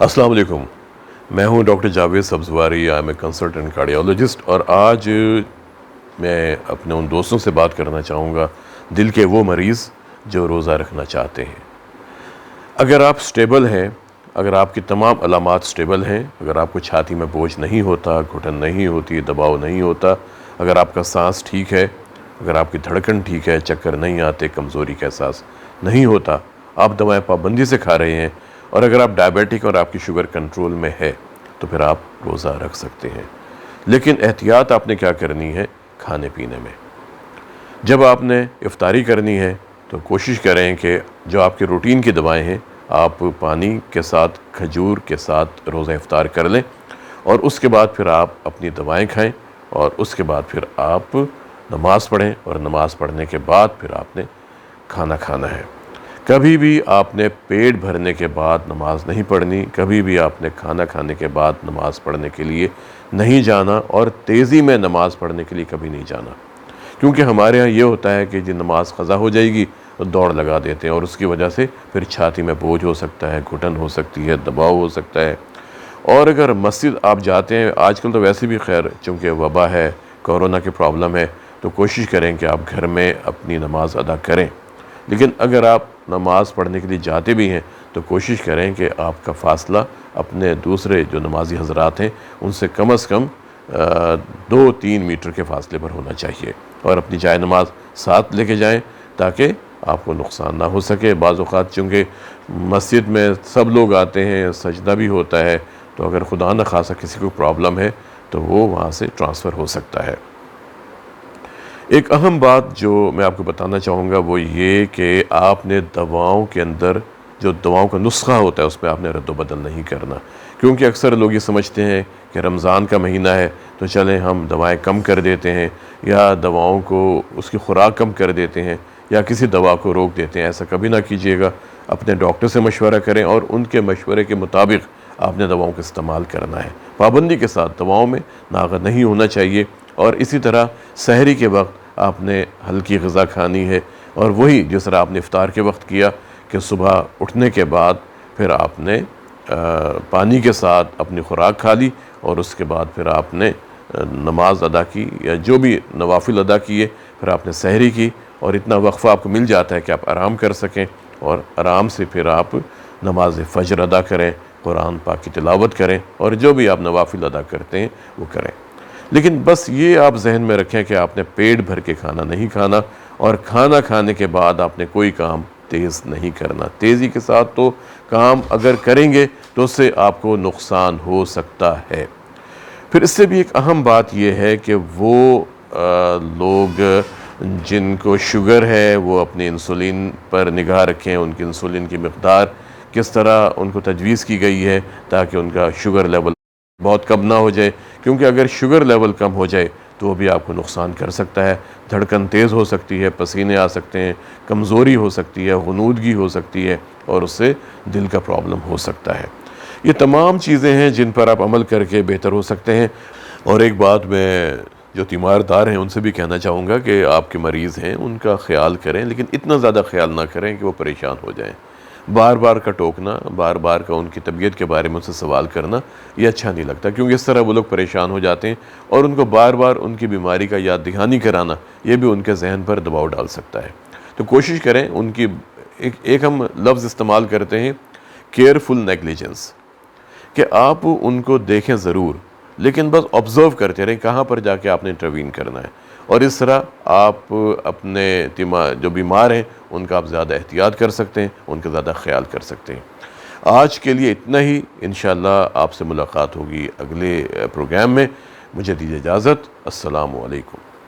السلام علیکم. میں ہوں doctor Javed Sabzwari. I am a consultant cardiologist, اور آج میں اپنے ان دوستوں سے بات کرنا چاہوں گا، دل کے وہ مریض جو روزہ رکھنا چاہتے ہیں. اگر آپ سٹیبل ہیں، اگر آپ کی تمام علامات سٹیبل ہیں، اگر آپ کو چھاتی میں بوجھ نہیں ہوتا، گھٹن نہیں ہوتی، دباؤ نہیں ہوتا، اگر آپ کا سانس ٹھیک ہے، اگر آپ کی دھڑکن ٹھیک ہے، چکر نہیں آتے، کمزوری کا احساس نہیں ہوتا، آپ دوائیں پابندی سے کھا رہے ہیں، اور اگر آپ ڈائبیٹک اور آپ کی شوگر کنٹرول میں ہے، تو پھر آپ روزہ رکھ سکتے ہیں. لیکن احتیاط آپ نے کیا کرنی ہے؟ کھانے پینے میں. جب آپ نے افطاری کرنی ہے تو کوشش کریں کہ جو آپ کے روٹین کی دوائیں ہیں، آپ پانی کے ساتھ، کھجور کے ساتھ روزہ افطار کر لیں، اور اس کے بعد پھر آپ اپنی دوائیں کھائیں، اور اس کے بعد پھر آپ نماز پڑھیں، اور نماز پڑھنے کے بعد پھر آپ نے کھانا کھانا ہے. کبھی بھی آپ نے پیٹ بھرنے کے بعد نماز نہیں پڑھنی، کبھی بھی آپ نے کھانا کھانے کے بعد نماز پڑھنے کے لیے نہیں جانا، اور تیزی میں نماز پڑھنے کے لیے کبھی نہیں جانا. کیونکہ ہمارے ہاں یہ ہوتا ہے کہ نماز قضا ہو جائے گی تو دوڑ لگا دیتے ہیں، اور اس کی وجہ سے پھر چھاتی میں بوجھ ہو سکتا ہے، گھٹن ہو سکتی ہے، دباؤ ہو سکتا ہے. اور اگر مسجد آپ جاتے ہیں، آج کل تو ویسے بھی خیر چونکہ وبا ہے، کورونا کی پرابلم ہے، تو کوشش کریں کہ آپ گھر میں اپنی نماز ادا کریں. لیکن اگر آپ نماز پڑھنے کے لیے جاتے بھی ہیں تو کوشش کریں کہ آپ کا فاصلہ اپنے دوسرے جو نمازی حضرات ہیں ان سے کم از کم 2-3 میٹر کے فاصلے پر ہونا چاہیے، اور اپنی جائے نماز ساتھ لے کے جائیں تاکہ آپ کو نقصان نہ ہو سکے. بعض اوقات چونکہ مسجد میں سب لوگ آتے ہیں، سجدہ بھی ہوتا ہے، تو اگر خدا نہ خواستہ کسی کو پرابلم ہے تو وہ وہاں سے ٹرانسفر ہو سکتا ہے. ایک اہم بات جو میں آپ کو بتانا چاہوں گا وہ یہ کہ آپ نے دواؤں کے اندر جو دواؤں کا نسخہ ہوتا ہے اس میں آپ نے رد و بدل نہیں کرنا. کیونکہ اکثر لوگ یہ سمجھتے ہیں کہ رمضان کا مہینہ ہے تو چلیں ہم دوائیں کم کر دیتے ہیں، یا دواؤں کو اس کی خوراک کم کر دیتے ہیں، یا کسی دوا کو روک دیتے ہیں. ایسا کبھی نہ کیجیے گا. اپنے ڈاکٹر سے مشورہ کریں، اور ان کے مشورے کے مطابق آپ نے دواؤں کا استعمال کرنا ہے. پابندی کے ساتھ دواؤں میں ناغہ نہیں ہونا چاہیے. اور اسی طرح سحری کے وقت آپ نے ہلکی غذا کھانی ہے، اور وہی جس طرح آپ نے افطار کے وقت کیا کہ صبح اٹھنے کے بعد پھر آپ نے پانی کے ساتھ اپنی خوراک کھا لی، اور اس کے بعد پھر آپ نے نماز ادا کی یا جو بھی نوافل ادا کیے، پھر آپ نے سحری کی، اور اتنا وقفہ آپ کو مل جاتا ہے کہ آپ آرام کر سکیں، اور آرام سے پھر آپ نماز فجر ادا کریں، قرآن پاک کی تلاوت کریں، اور جو بھی آپ نوافل ادا کرتے ہیں وہ کریں. لیکن بس یہ آپ ذہن میں رکھیں کہ آپ نے پیٹ بھر کے کھانا نہیں کھانا، اور کھانا کھانے کے بعد آپ نے کوئی کام تیز نہیں کرنا. تیزی کے ساتھ تو کام اگر کریں گے تو اس سے آپ کو نقصان ہو سکتا ہے. پھر اس سے بھی ایک اہم بات یہ ہے کہ وہ لوگ جن کو شوگر ہے وہ اپنی انسولین پر نگاہ رکھیں. ان کی انسولین کی مقدار کس طرح ان کو تجویز کی گئی ہے تاکہ ان کا شوگر لیول بہت کم نہ ہو جائے. کیونکہ اگر شوگر لیول کم ہو جائے تو وہ بھی آپ کو نقصان کر سکتا ہے. دھڑکن تیز ہو سکتی ہے، پسینے آ سکتے ہیں، کمزوری ہو سکتی ہے، غنودگی ہو سکتی ہے، اور اس سے دل کا پرابلم ہو سکتا ہے. یہ تمام چیزیں ہیں جن پر آپ عمل کر کے بہتر ہو سکتے ہیں. اور ایک بات میں جو تیماردار ہیں ان سے بھی کہنا چاہوں گا کہ آپ کے مریض ہیں ان کا خیال کریں، لیکن اتنا زیادہ خیال نہ کریں کہ وہ پریشان ہو جائیں. بار بار کا ٹوکنا، بار بار کا ان کی طبیعت کے بارے میں ان سے سوال کرنا یہ اچھا نہیں لگتا، کیونکہ اس طرح وہ لوگ پریشان ہو جاتے ہیں، اور ان کو بار بار ان کی بیماری کا یاد دہانی کرانا یہ بھی ان کے ذہن پر دباؤ ڈال سکتا ہے. تو کوشش کریں ان کی ایک ہم لفظ استعمال کرتے ہیں کیئرفل نیگلیجنس، کہ آپ ان کو دیکھیں ضرور لیکن بس آبزرو کرتے رہیں کہاں پر جا کے آپ نے انٹروین کرنا ہے. اور اس طرح آپ اپنے جو بیمار ہیں ان کا آپ زیادہ احتیاط کر سکتے ہیں، ان کا زیادہ خیال کر سکتے ہیں. آج کے لیے اتنا ہی. انشاءاللہ آپ سے ملاقات ہوگی اگلے پروگرام میں. مجھے دیجیے اجازت. السلام علیکم.